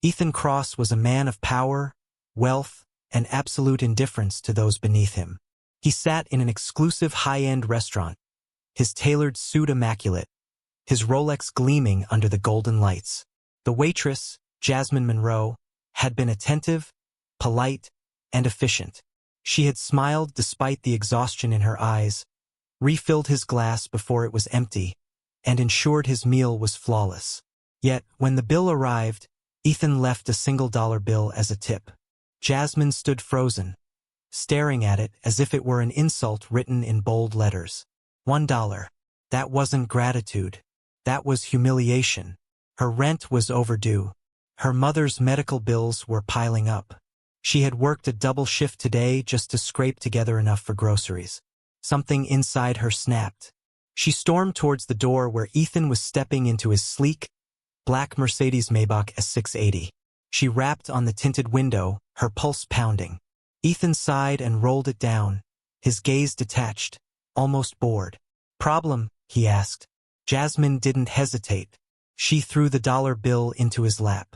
Ethan Cross was a man of power, wealth, and absolute indifference to those beneath him. He sat in an exclusive high-end restaurant, his tailored suit immaculate, his Rolex gleaming under the golden lights. The waitress, Jasmine Monroe, had been attentive, polite, and efficient. She had smiled despite the exhaustion in her eyes, refilled his glass before it was empty, and ensured his meal was flawless. Yet, when the bill arrived, Ethan left a $1 bill as a tip. Jasmine stood frozen, staring at it as if it were an insult written in bold letters. $1. That wasn't gratitude. That was humiliation. Her rent was overdue. Her mother's medical bills were piling up. She had worked a double shift today just to scrape together enough for groceries. Something inside her snapped. She stormed towards the door where Ethan was stepping into his sleek, black Mercedes Maybach S680. She rapped on the tinted window, her pulse pounding. Ethan sighed and rolled it down, his gaze detached, almost bored. "Problem?" he asked. Jasmine didn't hesitate. She threw the dollar bill into his lap.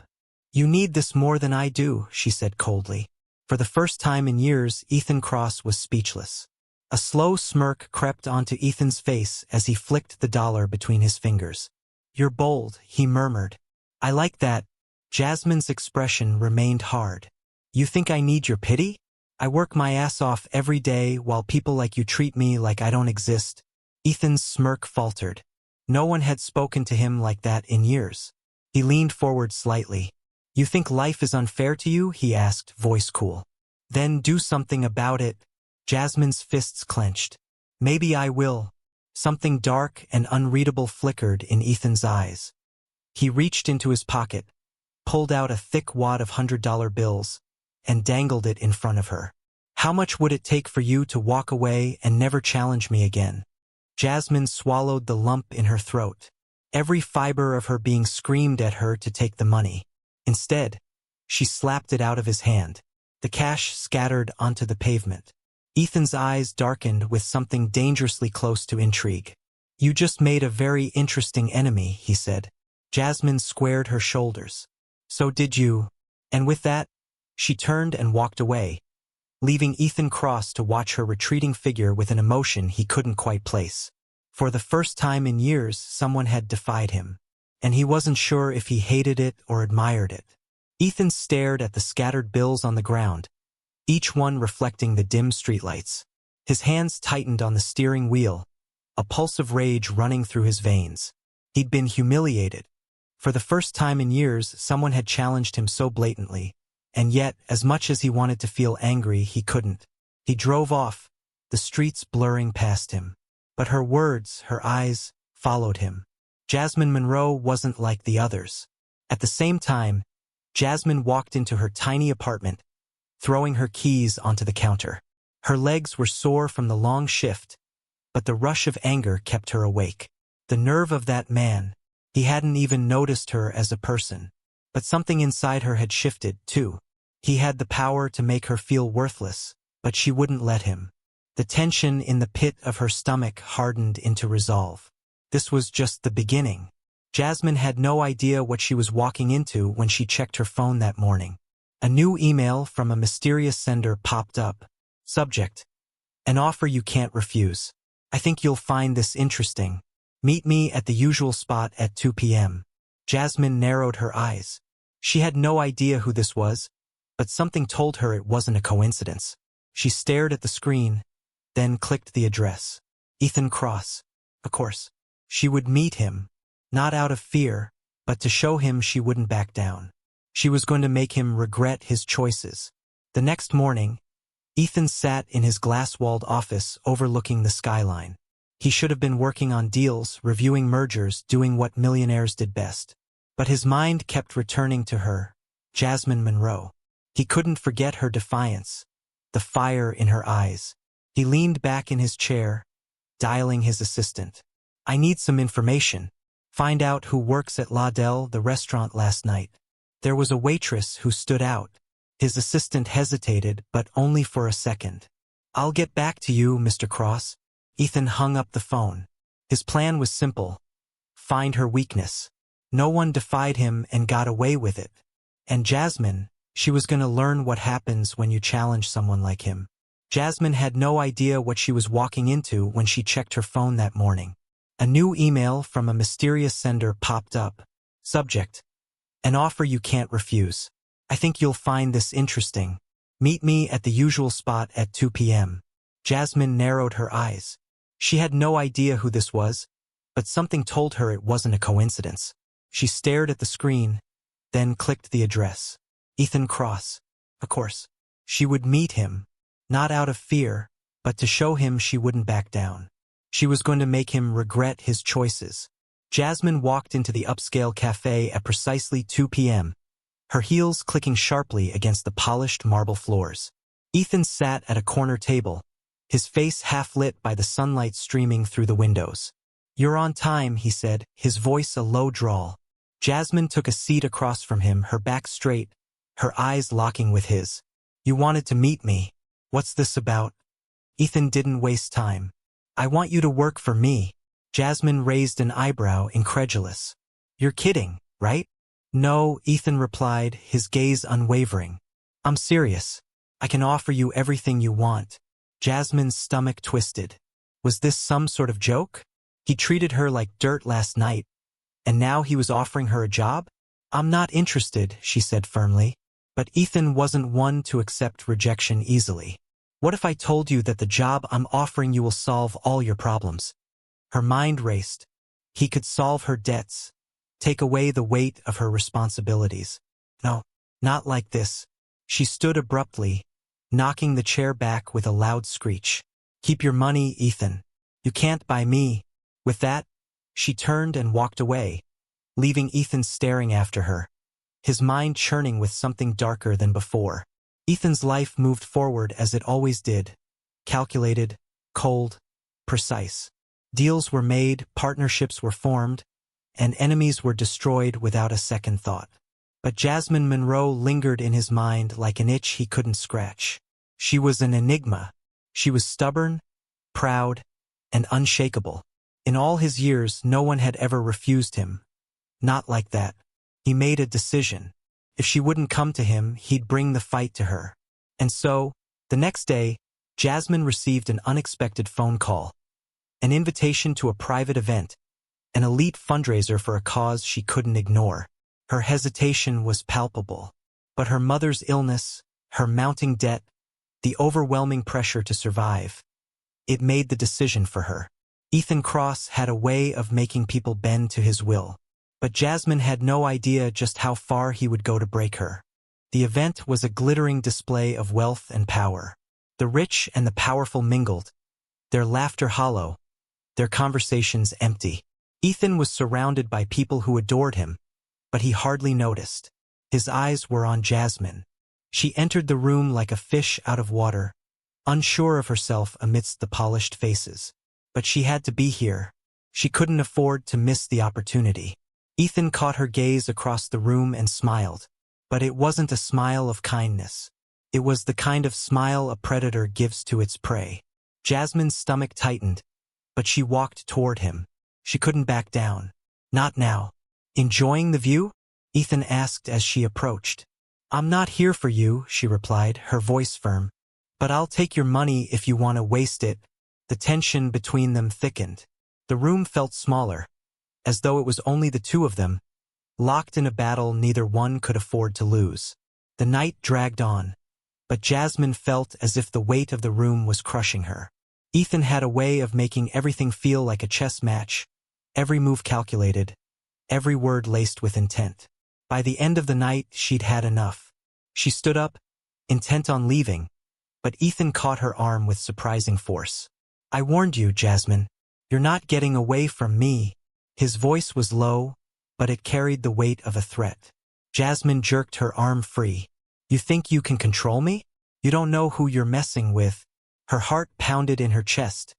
"You need this more than I do," she said coldly. For the first time in years, Ethan Cross was speechless. A slow smirk crept onto Ethan's face as he flicked the dollar between his fingers. "You're bold," he murmured. "I like that." Jasmine's expression remained hard. "You think I need your pity? I work my ass off every day while people like you treat me like I don't exist." Ethan's smirk faltered. No one had spoken to him like that in years. He leaned forward slightly. "You think life is unfair to you?" he asked, voice cool. "Then do something about it." Jasmine's fists clenched. "Maybe I will." Something dark and unreadable flickered in Ethan's eyes. He reached into his pocket, pulled out a thick wad of $100 bills, and dangled it in front of her. "How much would it take for you to walk away and never challenge me again?" Jasmine swallowed the lump in her throat. Every fiber of her being screamed at her to take the money. Instead, she slapped it out of his hand. The cash scattered onto the pavement. Ethan's eyes darkened with something dangerously close to intrigue. "You just made a very interesting enemy," he said. Jasmine squared her shoulders. "So did you." And with that, she turned and walked away, leaving Ethan Cross to watch her retreating figure with an emotion he couldn't quite place. For the first time in years, someone had defied him, and he wasn't sure if he hated it or admired it. Ethan stared at the scattered bills on the ground, each one reflecting the dim streetlights. His hands tightened on the steering wheel, a pulse of rage running through his veins. He'd been humiliated. For the first time in years, someone had challenged him so blatantly, and yet, as much as he wanted to feel angry, he couldn't. He drove off, the streets blurring past him. But her words, her eyes, followed him. Jasmine Monroe wasn't like the others. At the same time, Jasmine walked into her tiny apartment, throwing her keys onto the counter. Her legs were sore from the long shift, but the rush of anger kept her awake. The nerve of that man. He hadn't even noticed her as a person. But something inside her had shifted, too. He had the power to make her feel worthless, but she wouldn't let him. The tension in the pit of her stomach hardened into resolve. This was just the beginning. Jasmine had no idea what she was walking into when she checked her phone that morning. A new email from a mysterious sender popped up. Subject: an offer you can't refuse. I think you'll find this interesting. Meet me at the usual spot at 2 p.m. Jasmine narrowed her eyes. She had no idea who this was, but something told her it wasn't a coincidence. She stared at the screen, then clicked the address. Ethan Cross. Of course. She would meet him, not out of fear, but to show him she wouldn't back down. She was going to make him regret his choices. The next morning, Ethan sat in his glass-walled office overlooking the skyline. He should have been working on deals, reviewing mergers, doing what millionaires did best. But his mind kept returning to her, Jasmine Monroe. He couldn't forget her defiance, the fire in her eyes. He leaned back in his chair, dialing his assistant. I need some information. Find out who works at La Delle, the restaurant last night. There was a waitress who stood out. His assistant hesitated, but only for a second. I'll get back to you, Mr. Cross. Ethan hung up the phone. His plan was simple. Find her weakness. No one defied him and got away with it. And Jasmine, she was going to learn what happens when you challenge someone like him. Jasmine had no idea what she was walking into when she checked her phone that morning. A new email from a mysterious sender popped up. Subject: an offer you can't refuse. I think you'll find this interesting. Meet me at the usual spot at 2 p.m. Jasmine narrowed her eyes. She had no idea who this was, but something told her it wasn't a coincidence. She stared at the screen, then clicked the address. Ethan Cross. Of course. She would meet him, not out of fear, but to show him she wouldn't back down. She was going to make him regret his choices. Jasmine walked into the upscale cafe at precisely 2 p.m., her heels clicking sharply against the polished marble floors. Ethan sat at a corner table, his face half lit by the sunlight streaming through the windows. "You're on time," he said, his voice a low drawl. Jasmine took a seat across from him, her back straight, her eyes locking with his. "You wanted to meet me. What's this about?" Ethan didn't waste time. "I want you to work for me." Jasmine raised an eyebrow, incredulous. "You're kidding, right?" "No," Ethan replied, his gaze unwavering. "I'm serious. I can offer you everything you want." Jasmine's stomach twisted. Was this some sort of joke? He treated her like dirt last night, and now he was offering her a job? "I'm not interested," she said firmly. But Ethan wasn't one to accept rejection easily. "What if I told you that the job I'm offering you will solve all your problems?" Her mind raced. He could solve her debts, take away the weight of her responsibilities. "No, not like this." She stood abruptly, knocking the chair back with a loud screech. "Keep your money, Ethan. You can't buy me." With that, she turned and walked away, leaving Ethan staring after her, his mind churning with something darker than before. Ethan's life moved forward as it always did. Calculated, cold, precise. Deals were made, partnerships were formed, and enemies were destroyed without a second thought. But Jasmine Monroe lingered in his mind like an itch he couldn't scratch. She was an enigma. She was stubborn, proud, and unshakable. In all his years, no one had ever refused him. Not like that. He made a decision. If she wouldn't come to him, he'd bring the fight to her. And so, the next day, Jasmine received an unexpected phone call. An invitation to a private event, an elite fundraiser for a cause she couldn't ignore. Her hesitation was palpable. But her mother's illness, her mounting debt, the overwhelming pressure to survive, it made the decision for her. Ethan Cross had a way of making people bend to his will. But Jasmine had no idea just how far he would go to break her. The event was a glittering display of wealth and power. The rich and the powerful mingled, their laughter hollow, their conversations empty. Ethan was surrounded by people who adored him, but he hardly noticed. His eyes were on Jasmine. She entered the room like a fish out of water, unsure of herself amidst the polished faces. But she had to be here. She couldn't afford to miss the opportunity. Ethan caught her gaze across the room and smiled. But it wasn't a smile of kindness. It was the kind of smile a predator gives to its prey. Jasmine's stomach tightened, but she walked toward him. She couldn't back down. "Not now." "Enjoying the view?" Ethan asked as she approached. "I'm not here for you," she replied, her voice firm. "But I'll take your money if you want to waste it." The tension between them thickened. The room felt smaller, as though it was only the two of them, locked in a battle neither one could afford to lose. The night dragged on, but Jasmine felt as if the weight of the room was crushing her. Ethan had a way of making everything feel like a chess match, every move calculated, every word laced with intent. By the end of the night, she'd had enough. She stood up, intent on leaving, but Ethan caught her arm with surprising force. "I warned you, Jasmine. You're not getting away from me." His voice was low, but it carried the weight of a threat. Jasmine jerked her arm free. "You think you can control me? You don't know who you're messing with." Her heart pounded in her chest,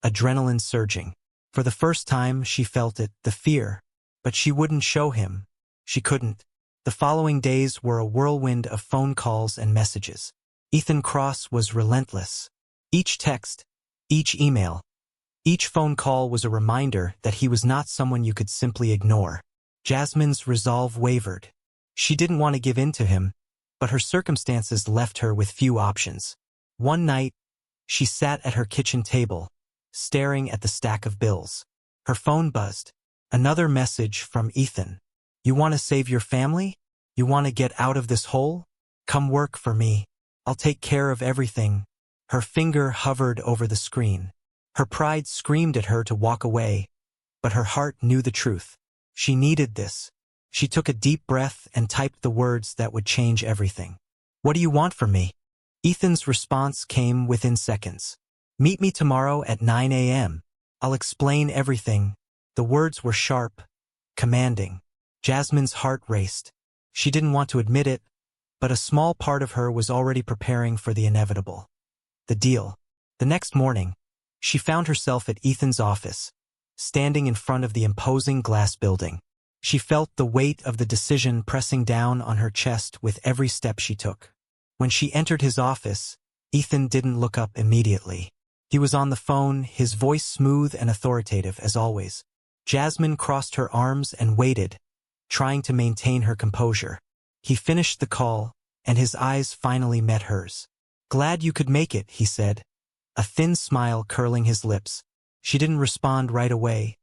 adrenaline surging. For the first time, she felt it, the fear. But she wouldn't show him. She couldn't. The following days were a whirlwind of phone calls and messages. Ethan Cross was relentless. Each text, each email, each phone call was a reminder that he was not someone you could simply ignore. Jasmine's resolve wavered. She didn't want to give in to him, but her circumstances left her with few options. One night, she sat at her kitchen table, staring at the stack of bills. Her phone buzzed. Another message from Ethan. "You want to save your family? You want to get out of this hole? Come work for me. I'll take care of everything." Her finger hovered over the screen. Her pride screamed at her to walk away, but her heart knew the truth. She needed this. She took a deep breath and typed the words that would change everything. "What do you want from me?" Ethan's response came within seconds. "Meet me tomorrow at 9 a.m. I'll explain everything." The words were sharp, commanding. Jasmine's heart raced. She didn't want to admit it, but a small part of her was already preparing for the inevitable. The deal. The next morning, she found herself at Ethan's office, standing in front of the imposing glass building. She felt the weight of the decision pressing down on her chest with every step she took. When she entered his office, Ethan didn't look up immediately. He was on the phone, his voice smooth and authoritative as always. Jasmine crossed her arms and waited, trying to maintain her composure. He finished the call, and his eyes finally met hers. "Glad you could make it," he said, a thin smile curling his lips. She didn't respond right away,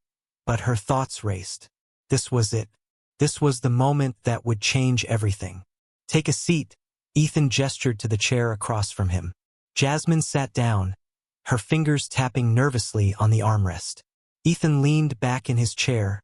but her thoughts raced. This was it. This was the moment that would change everything. "Take a seat," Ethan gestured to the chair across from him. Jasmine sat down, her fingers tapping nervously on the armrest. Ethan leaned back in his chair,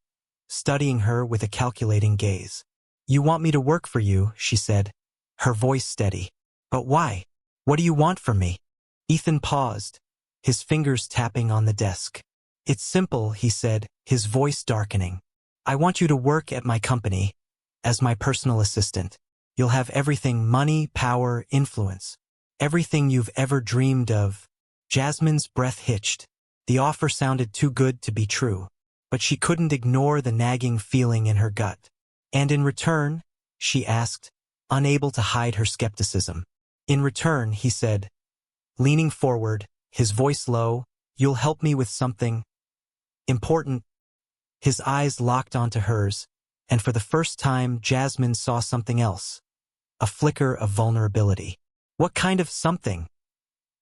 studying her with a calculating gaze. "You want me to work for you," she said, her voice steady. "But why? What do you want from me?" Ethan paused, his fingers tapping on the desk. "It's simple," he said, his voice darkening. "I want you to work at my company, as my personal assistant. You'll have everything: money, power, influence. Everything you've ever dreamed of." Jasmine's breath hitched. The offer sounded too good to be true, but she couldn't ignore the nagging feeling in her gut. "And in return?" she asked, unable to hide her skepticism. "In return," he said, leaning forward, his voice low, "you'll help me with something important." His eyes locked onto hers, and for the first time Jasmine saw something else, a flicker of vulnerability. "What kind of something?"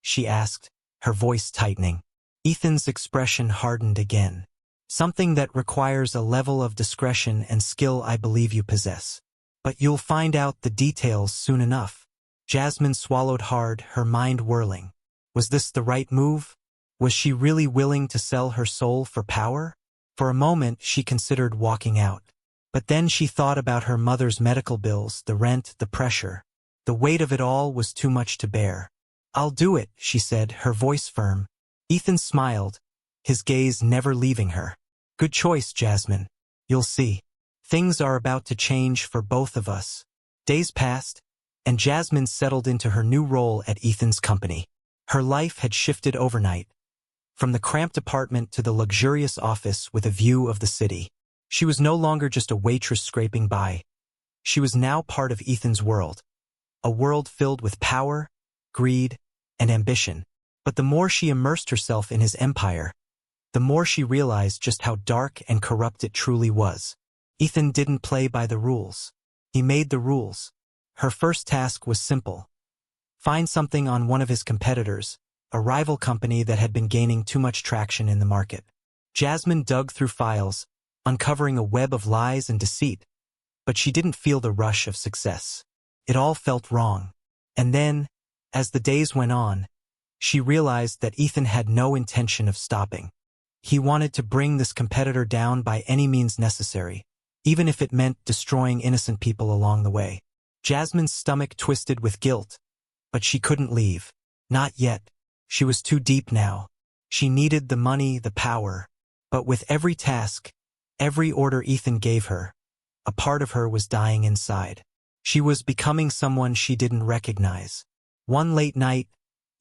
she asked, her voice tightening. Ethan's expression hardened again. "Something that requires a level of discretion and skill I believe you possess. But you'll find out the details soon enough." Jasmine swallowed hard, her mind whirling. Was this the right move? Was she really willing to sell her soul for power? For a moment she considered walking out. But then she thought about her mother's medical bills, the rent, the pressure. The weight of it all was too much to bear. "I'll do it," she said, her voice firm. Ethan smiled, his gaze never leaving her. "Good choice, Jasmine. You'll see. Things are about to change for both of us." Days passed, and Jasmine settled into her new role at Ethan's company. Her life had shifted overnight, from the cramped apartment to the luxurious office with a view of the city. She was no longer just a waitress scraping by. She was now part of Ethan's world, a world filled with power, greed, and ambition. But the more she immersed herself in his empire, the more she realized just how dark and corrupt it truly was. Ethan didn't play by the rules. He made the rules. Her first task was simple: find something on one of his competitors, a rival company that had been gaining too much traction in the market. Jasmine dug through files, uncovering a web of lies and deceit, but she didn't feel the rush of success. It all felt wrong. And then, as the days went on, she realized that Ethan had no intention of stopping. He wanted to bring this competitor down by any means necessary, even if it meant destroying innocent people along the way. Jasmine's stomach twisted with guilt, but she couldn't leave. Not yet. She was too deep now. She needed the money, the power. But with every task, every order Ethan gave her, a part of her was dying inside. She was becoming someone she didn't recognize. One late night,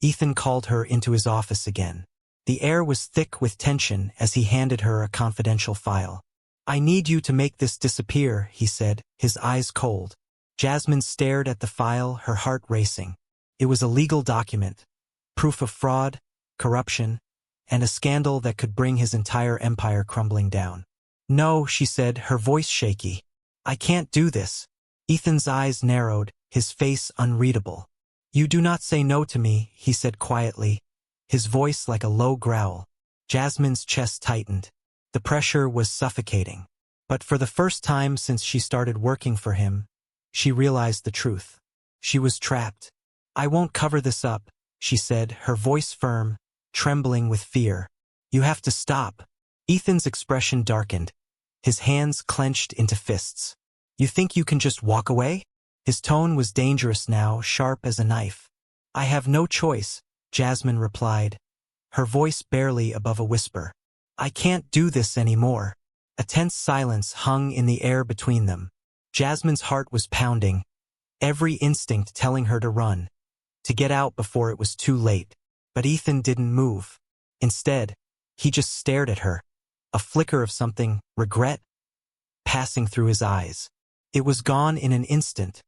Ethan called her into his office again. The air was thick with tension as he handed her a confidential file. "I need you to make this disappear," he said, his eyes cold. Jasmine stared at the file, her heart racing. It was a legal document, proof of fraud, corruption, and a scandal that could bring his entire empire crumbling down. "No," she said, her voice shaky. "I can't do this." Ethan's eyes narrowed, his face unreadable. "You do not say no to me," he said quietly, his voice like a low growl. Jasmine's chest tightened. The pressure was suffocating. But for the first time since she started working for him, she realized the truth. She was trapped. "I won't cover this up," she said, her voice firm, trembling with fear. "You have to stop." Ethan's expression darkened. His hands clenched into fists. "You think you can just walk away?" His tone was dangerous now, sharp as a knife. "I have no choice," Jasmine replied, her voice barely above a whisper. "I can't do this anymore." A tense silence hung in the air between them. Jasmine's heart was pounding, every instinct telling her to run, to get out before it was too late. But Ethan didn't move. Instead, he just stared at her, a flicker of something, regret, passing through his eyes. It was gone in an instant,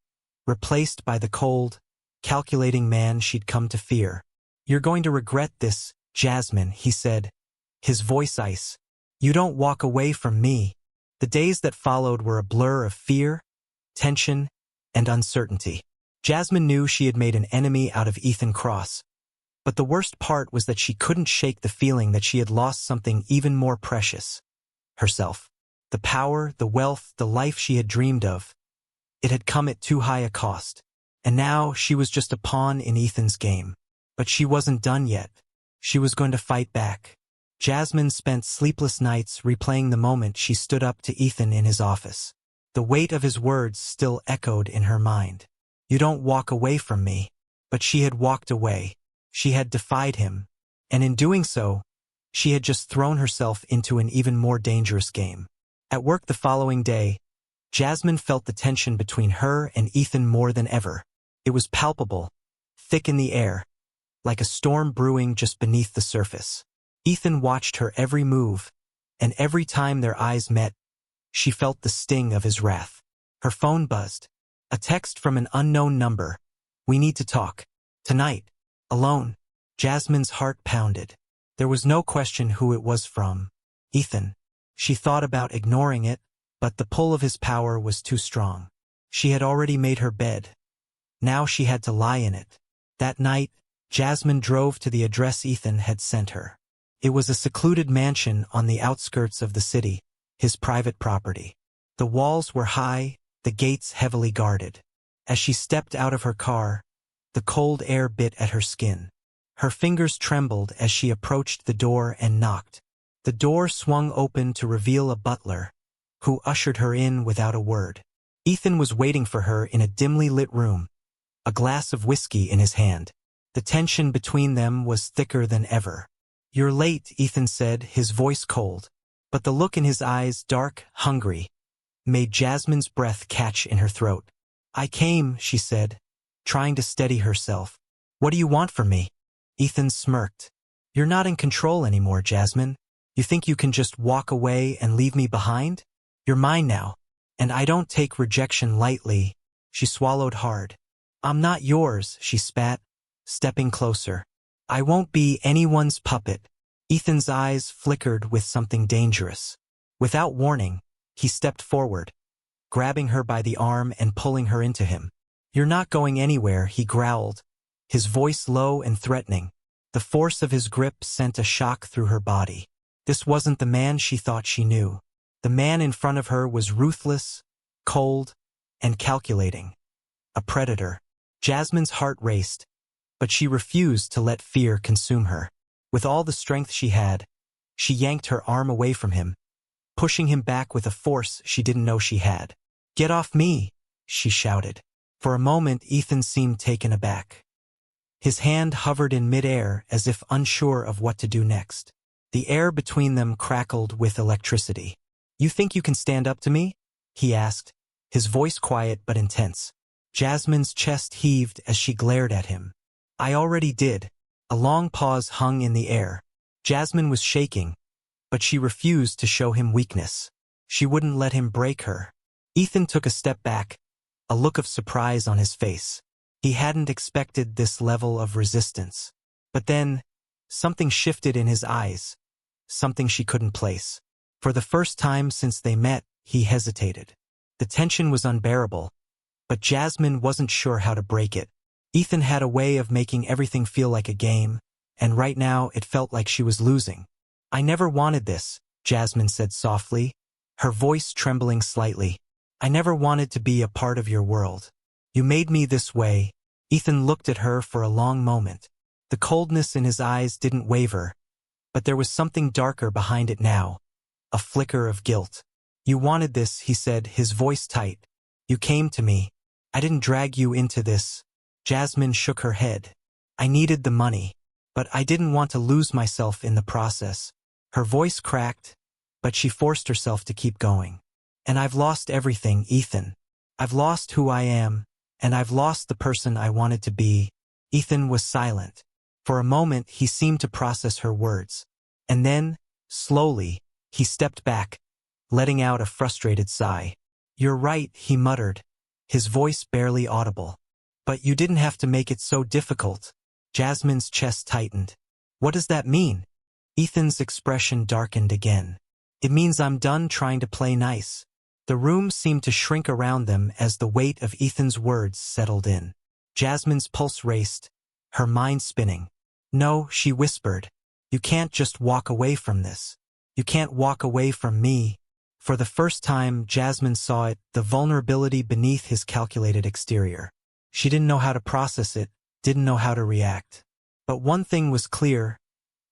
replaced by the cold, calculating man she'd come to fear. "You're going to regret this, Jasmine," he said, his voice ice. "You don't walk away from me." The days that followed were a blur of fear, tension, and uncertainty. Jasmine knew she had made an enemy out of Ethan Cross. But the worst part was that she couldn't shake the feeling that she had lost something even more precious. Herself. The power, the wealth, the life she had dreamed of. It had come at too high a cost. And now she was just a pawn in Ethan's game. But she wasn't done yet. She was going to fight back. Jasmine spent sleepless nights replaying the moment she stood up to Ethan in his office. The weight of his words still echoed in her mind. "You don't walk away from me." But she had walked away. She had defied him. And in doing so, she had just thrown herself into an even more dangerous game. At work the following day, Jasmine felt the tension between her and Ethan more than ever. It was palpable, thick in the air, like a storm brewing just beneath the surface. Ethan watched her every move, and every time their eyes met, she felt the sting of his wrath. Her phone buzzed. A text from an unknown number. "We need to talk. Tonight. Alone." Jasmine's heart pounded. There was no question who it was from. Ethan. She thought about ignoring it, but the pull of his power was too strong. She had already made her bed. Now she had to lie in it. That night, Jasmine drove to the address Ethan had sent her. It was a secluded mansion on the outskirts of the city, his private property. The walls were high, the gates heavily guarded. As she stepped out of her car, the cold air bit at her skin. Her fingers trembled as she approached the door and knocked. The door swung open to reveal a butler, who ushered her in without a word. Ethan was waiting for her in a dimly lit room, a glass of whiskey in his hand. The tension between them was thicker than ever. "You're late," Ethan said, his voice cold. But the look in his eyes, dark, hungry, made Jasmine's breath catch in her throat. "I came," she said, trying to steady herself. "What do you want from me?" Ethan smirked. "You're not in control anymore, Jasmine. You think you can just walk away and leave me behind? You're mine now. And I don't take rejection lightly." She swallowed hard. "I'm not yours," she spat, stepping closer. "I won't be anyone's puppet." Ethan's eyes flickered with something dangerous. Without warning, he stepped forward, grabbing her by the arm and pulling her into him. "You're not going anywhere," he growled, his voice low and threatening. The force of his grip sent a shock through her body. This wasn't the man she thought she knew. The man in front of her was ruthless, cold, and calculating. A predator. Jasmine's heart raced, but she refused to let fear consume her. With all the strength she had, she yanked her arm away from him, pushing him back with a force she didn't know she had. "Get off me!" she shouted. For a moment, Ethan seemed taken aback. His hand hovered in midair as if unsure of what to do next. The air between them crackled with electricity. "You think you can stand up to me?" he asked, his voice quiet but intense. Jasmine's chest heaved as she glared at him. "I already did." A long pause hung in the air. Jasmine was shaking, but she refused to show him weakness. She wouldn't let him break her. Ethan took a step back, a look of surprise on his face. He hadn't expected this level of resistance. But then, something shifted in his eyes, something she couldn't place. For the first time since they met, he hesitated. The tension was unbearable, but Jasmine wasn't sure how to break it. Ethan had a way of making everything feel like a game, and right now it felt like she was losing. "I never wanted this," Jasmine said softly, her voice trembling slightly. "I never wanted to be a part of your world. You made me this way." Ethan looked at her for a long moment. The coldness in his eyes didn't waver, but there was something darker behind it now, a flicker of guilt. "You wanted this," he said, his voice tight. "You came to me. I didn't drag you into this." Jasmine shook her head. "I needed the money, but I didn't want to lose myself in the process." Her voice cracked, but she forced herself to keep going. "And I've lost everything, Ethan. I've lost who I am, and I've lost the person I wanted to be." Ethan was silent. For a moment he seemed to process her words. And then, slowly, he stepped back, letting out a frustrated sigh. "You're right," he muttered, his voice barely audible. "But you didn't have to make it so difficult." Jasmine's chest tightened. "What does that mean?" Ethan's expression darkened again. "It means I'm done trying to play nice." The room seemed to shrink around them as the weight of Ethan's words settled in. Jasmine's pulse raced, her mind spinning. "No," she whispered. "You can't just walk away from this. You can't walk away from me." For the first time, Jasmine saw it, the vulnerability beneath his calculated exterior. She didn't know how to process it, didn't know how to react. But one thing was clear.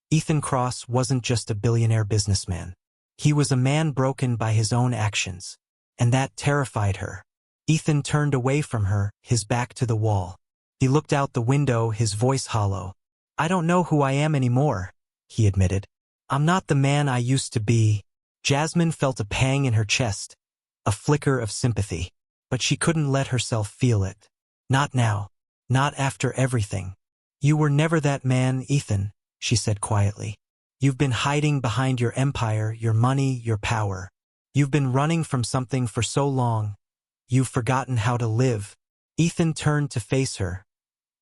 Ethan Cross wasn't just a billionaire businessman. He was a man broken by his own actions, and that terrified her. Ethan turned away from her, his back to the wall. He looked out the window, his voice hollow. "I don't know who I am anymore," he admitted. "I'm not the man I used to be." Jasmine felt a pang in her chest, a flicker of sympathy, but she couldn't let herself feel it. "Not now. Not after everything." "You were never that man, Ethan," she said quietly. "You've been hiding behind your empire, your money, your power. You've been running from something for so long. You've forgotten how to live." Ethan turned to face her,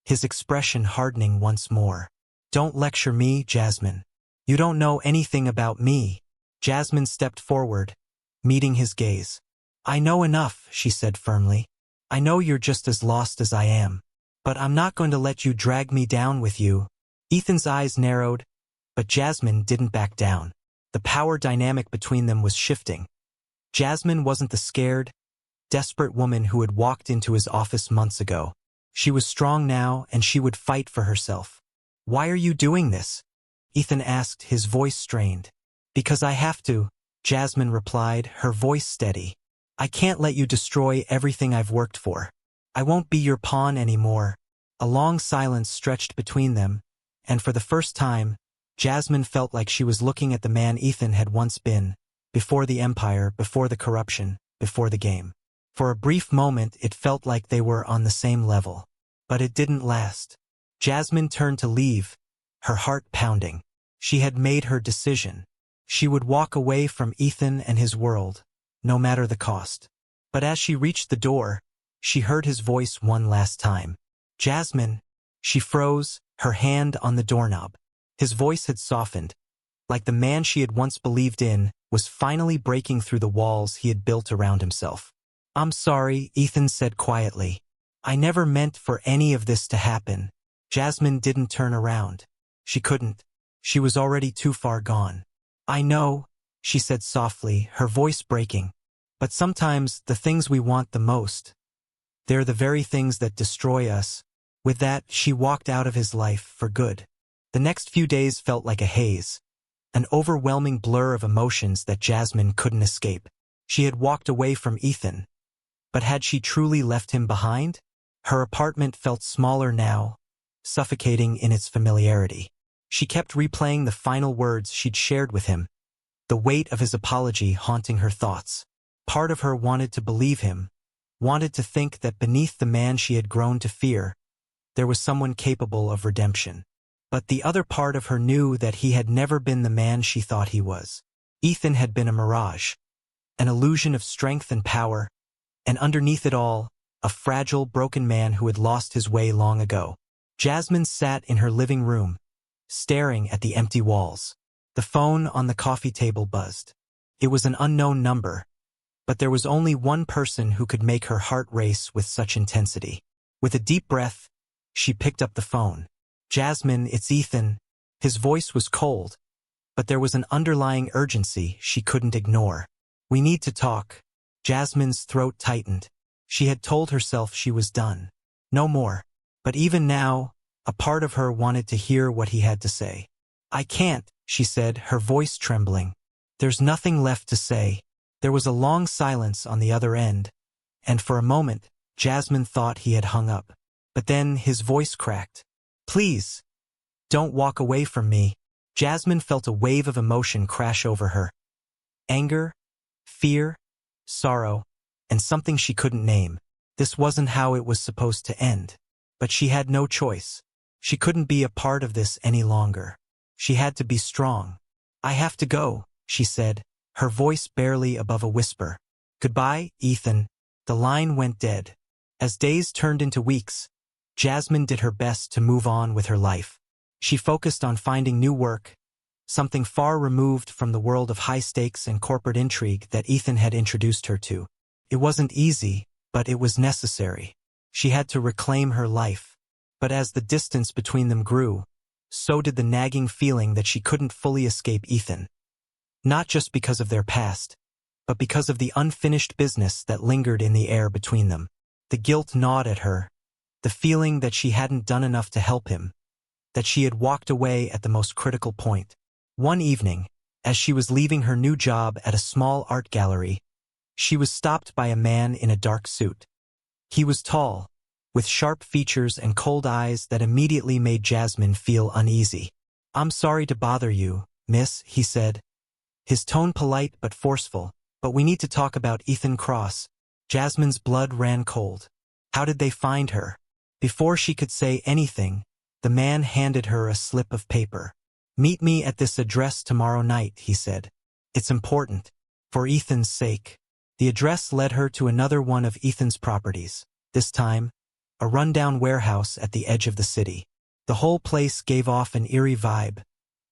his expression hardening once more. "Don't lecture me, Jasmine. You don't know anything about me." Jasmine stepped forward, meeting his gaze. "I know enough," she said firmly. "I know you're just as lost as I am. But I'm not going to let you drag me down with you." Ethan's eyes narrowed, but Jasmine didn't back down. The power dynamic between them was shifting. Jasmine wasn't the scared, desperate woman who had walked into his office months ago. She was strong now, and she would fight for herself. "Why are you doing this?" Ethan asked, his voice strained. "Because I have to," Jasmine replied, her voice steady. "I can't let you destroy everything I've worked for. I won't be your pawn anymore." A long silence stretched between them, and for the first time, Jasmine felt like she was looking at the man Ethan had once been, before the empire, before the corruption, before the game. For a brief moment it felt like they were on the same level. But it didn't last. Jasmine turned to leave, her heart pounding. She had made her decision. She would walk away from Ethan and his world, no matter the cost. But as she reached the door, she heard his voice one last time. "Jasmine." She froze, her hand on the doorknob. His voice had softened, like the man she had once believed in was finally breaking through the walls he had built around himself. "I'm sorry," Ethan said quietly. "I never meant for any of this to happen." Jasmine didn't turn around. She couldn't. She was already too far gone. "I know," she said softly, her voice breaking. "But sometimes the things we want the most, they're the very things that destroy us." With that, she walked out of his life for good. The next few days felt like a haze, an overwhelming blur of emotions that Jasmine couldn't escape. She had walked away from Ethan, but had she truly left him behind? Her apartment felt smaller now, suffocating in its familiarity. She kept replaying the final words she'd shared with him, the weight of his apology haunting her thoughts. Part of her wanted to believe him, wanted to think that beneath the man she had grown to fear, there was someone capable of redemption. But the other part of her knew that he had never been the man she thought he was. Ethan had been a mirage, an illusion of strength and power, and underneath it all, a fragile, broken man who had lost his way long ago. Jasmine sat in her living room, staring at the empty walls. The phone on the coffee table buzzed. It was an unknown number, But there was only one person who could make her heart race with such intensity. With a deep breath, she picked up the phone. "Jasmine, it's Ethan." His voice was cold, but there was an underlying urgency she couldn't ignore. "We need to talk." Jasmine's throat tightened. She had told herself she was done. No more. But even now, a part of her wanted to hear what he had to say. "I can't," she said, her voice trembling. "There's nothing left to say." There was a long silence on the other end, and for a moment, Jasmine thought he had hung up. But then his voice cracked. "Please, don't walk away from me." Jasmine felt a wave of emotion crash over her. Anger, fear, sorrow, and something she couldn't name. This wasn't how it was supposed to end. But she had no choice. She couldn't be a part of this any longer. She had to be strong. "I have to go," she said, her voice barely above a whisper. "Goodbye, Ethan." The line went dead. As days turned into weeks, Jasmine did her best to move on with her life. She focused on finding new work, something far removed from the world of high stakes and corporate intrigue that Ethan had introduced her to. It wasn't easy, but it was necessary. She had to reclaim her life. But as the distance between them grew, so did the nagging feeling that she couldn't fully escape Ethan. Not just because of their past, but because of the unfinished business that lingered in the air between them. The guilt gnawed at her, the feeling that she hadn't done enough to help him, that she had walked away at the most critical point. One evening, as she was leaving her new job at a small art gallery, she was stopped by a man in a dark suit. He was tall, with sharp features and cold eyes that immediately made Jasmine feel uneasy. "I'm sorry to bother you, miss," he said, his tone polite but forceful, "but we need to talk about Ethan Cross." Jasmine's blood ran cold. How did they find her? Before she could say anything, the man handed her a slip of paper. "Meet me at this address tomorrow night," he said. "It's important. For Ethan's sake." The address led her to another one of Ethan's properties. This time, a rundown warehouse at the edge of the city. The whole place gave off an eerie vibe,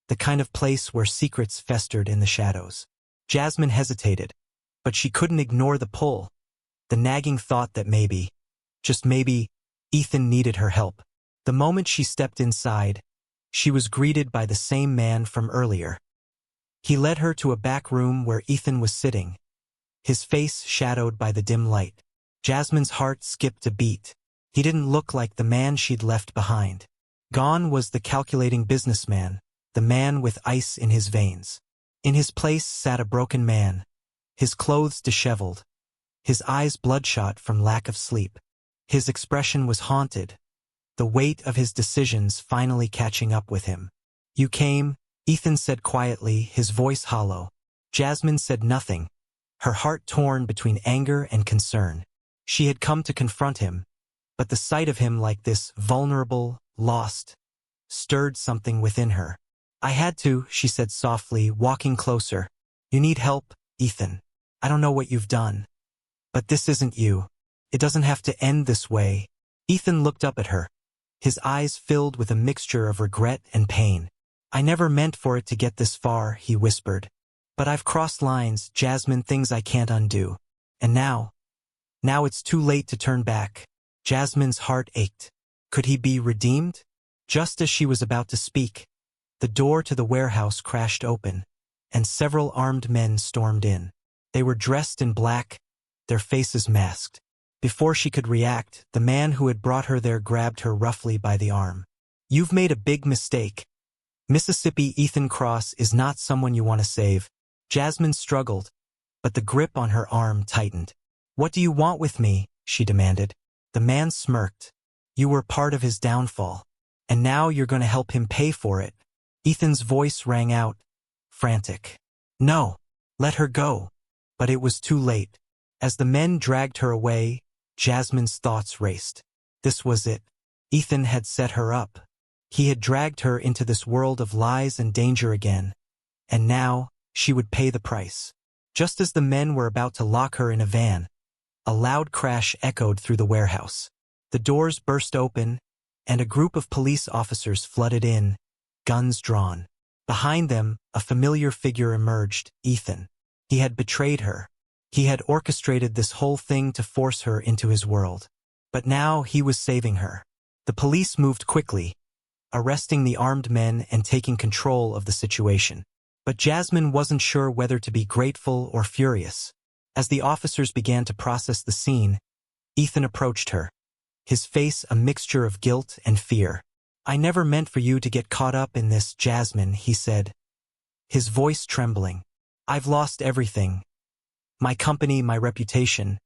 the kind of place where secrets festered in the shadows. Jasmine hesitated, but she couldn't ignore the pull, the nagging thought that maybe, just maybe, Ethan needed her help. The moment she stepped inside, she was greeted by the same man from earlier. He led her to a back room where Ethan was sitting, his face shadowed by the dim light. Jasmine's heart skipped a beat. He didn't look like the man she'd left behind. Gone was the calculating businessman, the man with ice in his veins. In his place sat a broken man, his clothes disheveled, his eyes bloodshot from lack of sleep. His expression was haunted, the weight of his decisions finally catching up with him. "You came," Ethan said quietly, his voice hollow. Jasmine said nothing, her heart torn between anger and concern. She had come to confront him, but the sight of him like this, vulnerable, lost, stirred something within her. "I had to," she said softly, walking closer. "You need help, Ethan. I don't know what you've done. But this isn't you. It doesn't have to end this way." Ethan looked up at her, his eyes filled with a mixture of regret and pain. "I never meant for it to get this far," he whispered. "But I've crossed lines, Jasmine, things I can't undo. And now it's too late to turn back." Jasmine's heart ached. Could he be redeemed? Just as she was about to speak, the door to the warehouse crashed open, and several armed men stormed in. They were dressed in black, their faces masked. Before she could react, the man who had brought her there grabbed her roughly by the arm. "You've made a big mistake. Mississippi Ethan Cross is not someone you want to save." Jasmine struggled, but the grip on her arm tightened. "What do you want with me?" she demanded. The man smirked. "You were part of his downfall, and now you're going to help him pay for it." Ethan's voice rang out, frantic. "No, let her go." But it was too late. As the men dragged her away, Jasmine's thoughts raced. This was it. Ethan had set her up. He had dragged her into this world of lies and danger again, and now she would pay the price. Just as the men were about to lock her in a van, a loud crash echoed through the warehouse. The doors burst open, and a group of police officers flooded in, guns drawn. Behind them, a familiar figure emerged, Ethan. He had betrayed her. He had orchestrated this whole thing to force her into his world. But now he was saving her. The police moved quickly, arresting the armed men and taking control of the situation. But Jasmine wasn't sure whether to be grateful or furious. As the officers began to process the scene, Ethan approached her, his face a mixture of guilt and fear. "I never meant for you to get caught up in this, Jasmine," he said, his voice trembling. "I've lost everything. My company, my reputation.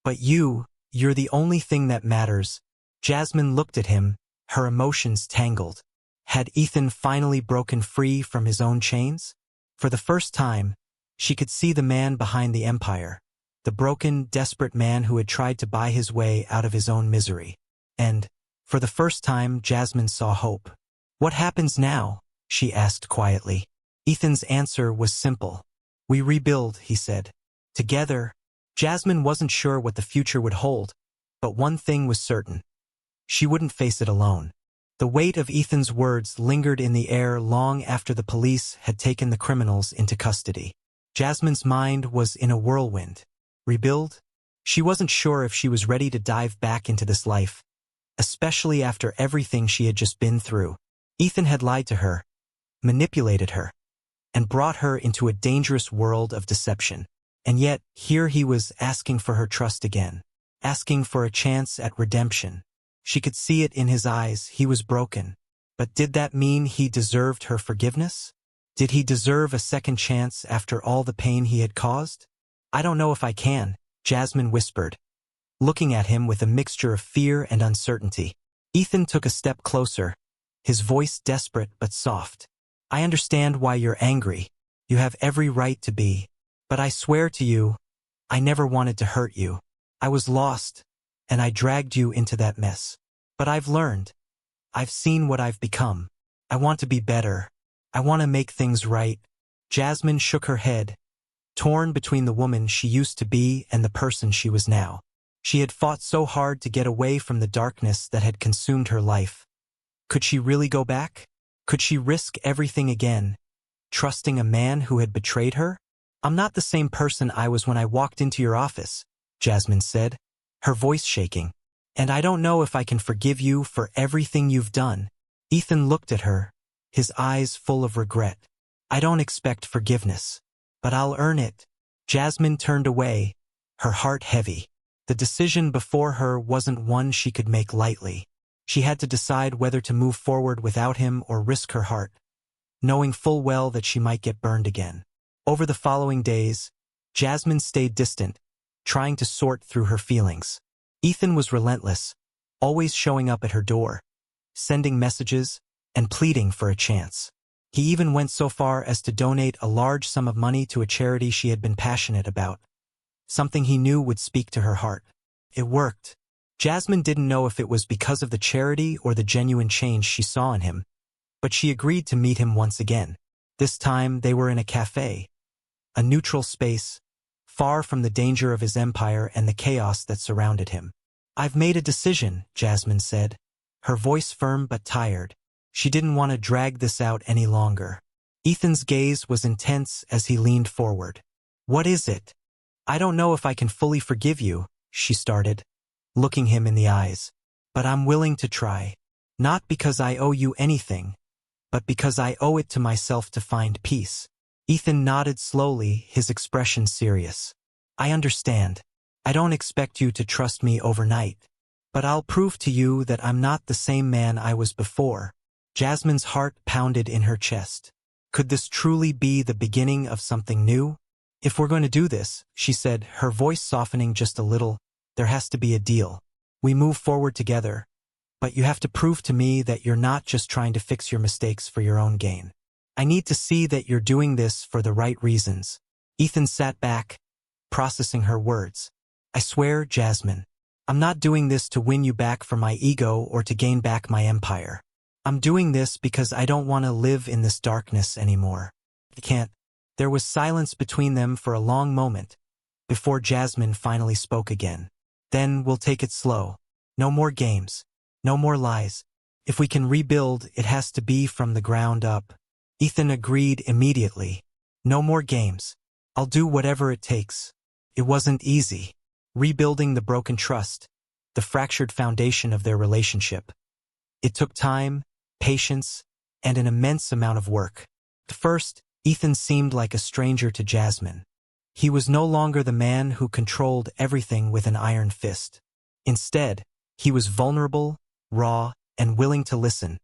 But you're the only thing that matters." Jasmine looked at him, her emotions tangled. Had Ethan finally broken free from his own chains? For the first time, she could see the man behind the empire, the broken, desperate man who had tried to buy his way out of his own misery. And, for the first time, Jasmine saw hope. "What happens now?" she asked quietly. Ethan's answer was simple. "We rebuild," he said. "Together." Jasmine wasn't sure what the future would hold, but one thing was certain. She wouldn't face it alone. The weight of Ethan's words lingered in the air long after the police had taken the criminals into custody. Jasmine's mind was in a whirlwind. Rebuild? She wasn't sure if she was ready to dive back into this life, especially after everything she had just been through. Ethan had lied to her, manipulated her, and brought her into a dangerous world of deception. And yet, here he was asking for her trust again, asking for a chance at redemption. She could see it in his eyes. He was broken. But did that mean he deserved her forgiveness? Did he deserve a second chance after all the pain he had caused? "I don't know if I can," Jasmine whispered, looking at him with a mixture of fear and uncertainty. Ethan took a step closer, his voice desperate but soft. "I understand why you're angry. You have every right to be. But I swear to you, I never wanted to hurt you. I was lost, and I dragged you into that mess. But I've learned. I've seen what I've become. I want to be better. I want to make things right." Jasmine shook her head, torn between the woman she used to be and the person she was now. She had fought so hard to get away from the darkness that had consumed her life. Could she really go back? Could she risk everything again, trusting a man who had betrayed her? "I'm not the same person I was when I walked into your office," Jasmine said, her voice shaking. "And I don't know if I can forgive you for everything you've done." Ethan looked at her, his eyes full of regret. "I don't expect forgiveness, but I'll earn it." Jasmine turned away, her heart heavy. The decision before her wasn't one she could make lightly. She had to decide whether to move forward without him or risk her heart, knowing full well that she might get burned again. Over the following days, Jasmine stayed distant, trying to sort through her feelings. Ethan was relentless, always showing up at her door, sending messages, and pleading for a chance. He even went so far as to donate a large sum of money to a charity she had been passionate about, something he knew would speak to her heart. It worked. Jasmine didn't know if it was because of the charity or the genuine change she saw in him, but she agreed to meet him once again. This time they were in a cafe, a neutral space, far from the danger of his empire and the chaos that surrounded him. "I've made a decision," Jasmine said, her voice firm but tired. She didn't want to drag this out any longer. Ethan's gaze was intense as he leaned forward. "What is it?" "I don't know if I can fully forgive you," she started, looking him in the eyes. "But I'm willing to try. Not because I owe you anything, but because I owe it to myself to find peace." Ethan nodded slowly, his expression serious. "I understand. I don't expect you to trust me overnight. But I'll prove to you that I'm not the same man I was before." Jasmine's heart pounded in her chest. Could this truly be the beginning of something new? "If we're going to do this," she said, her voice softening just a little, "there has to be a deal. We move forward together, but you have to prove to me that you're not just trying to fix your mistakes for your own gain. I need to see that you're doing this for the right reasons." Ethan sat back, processing her words. "I swear, Jasmine, I'm not doing this to win you back for my ego or to gain back my empire. I'm doing this because I don't want to live in this darkness anymore. I can't." There was silence between them for a long moment, before Jasmine finally spoke again. "Then we'll take it slow. No more games. No more lies. If we can rebuild, it has to be from the ground up." Ethan agreed immediately. "No more games. I'll do whatever it takes. It wasn't easy. Rebuilding the broken trust, the fractured foundation of their relationship. It took time, patience, and an immense amount of work. At first, Ethan seemed like a stranger to Jasmine. He was no longer the man who controlled everything with an iron fist. Instead, he was vulnerable, raw, and willing to listen,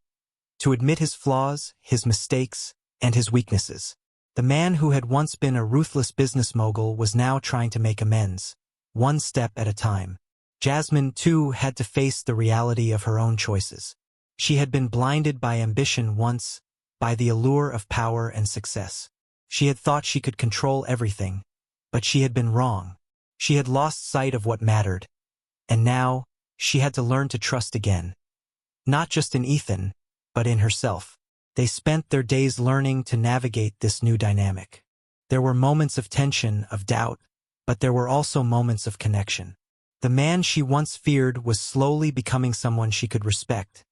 to admit his flaws, his mistakes, and his weaknesses. The man who had once been a ruthless business mogul was now trying to make amends, one step at a time. Jasmine, too, had to face the reality of her own choices. She had been blinded by ambition once, by the allure of power and success. She had thought she could control everything, but she had been wrong. She had lost sight of what mattered, and now she had to learn to trust again. Not just in Ethan, but in herself. They spent their days learning to navigate this new dynamic. There were moments of tension, of doubt, but there were also moments of connection. The man she once feared was slowly becoming someone she could respect,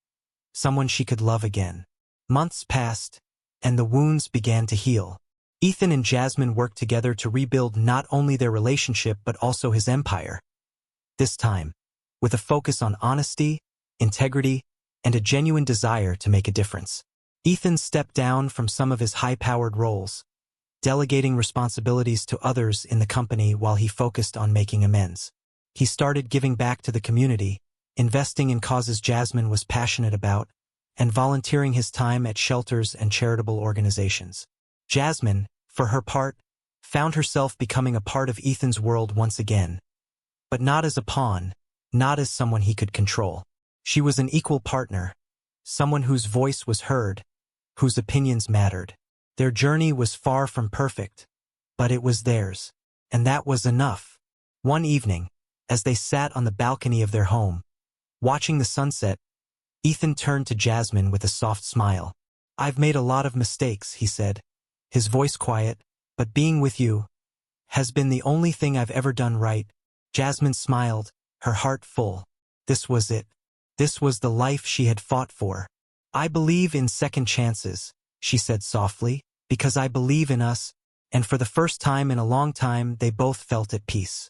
someone she could love again. Months passed, and the wounds began to heal. Ethan and Jasmine worked together to rebuild not only their relationship but also his empire. This time, with a focus on honesty, integrity, and a genuine desire to make a difference. Ethan stepped down from some of his high-powered roles, delegating responsibilities to others in the company while he focused on making amends. He started giving back to the community, investing in causes Jasmine was passionate about, and volunteering his time at shelters and charitable organizations. Jasmine, for her part, found herself becoming a part of Ethan's world once again, but not as a pawn, not as someone he could control. She was an equal partner, someone whose voice was heard, whose opinions mattered. Their journey was far from perfect, but it was theirs, and that was enough. One evening, as they sat on the balcony of their home, watching the sunset, Ethan turned to Jasmine with a soft smile. "I've made a lot of mistakes," he said, his voice quiet, "but being with you has been the only thing I've ever done right." Jasmine smiled, her heart full. This was it. This was the life she had fought for. "I believe in second chances," she said softly, "because I believe in us," and for the first time in a long time they both felt at peace.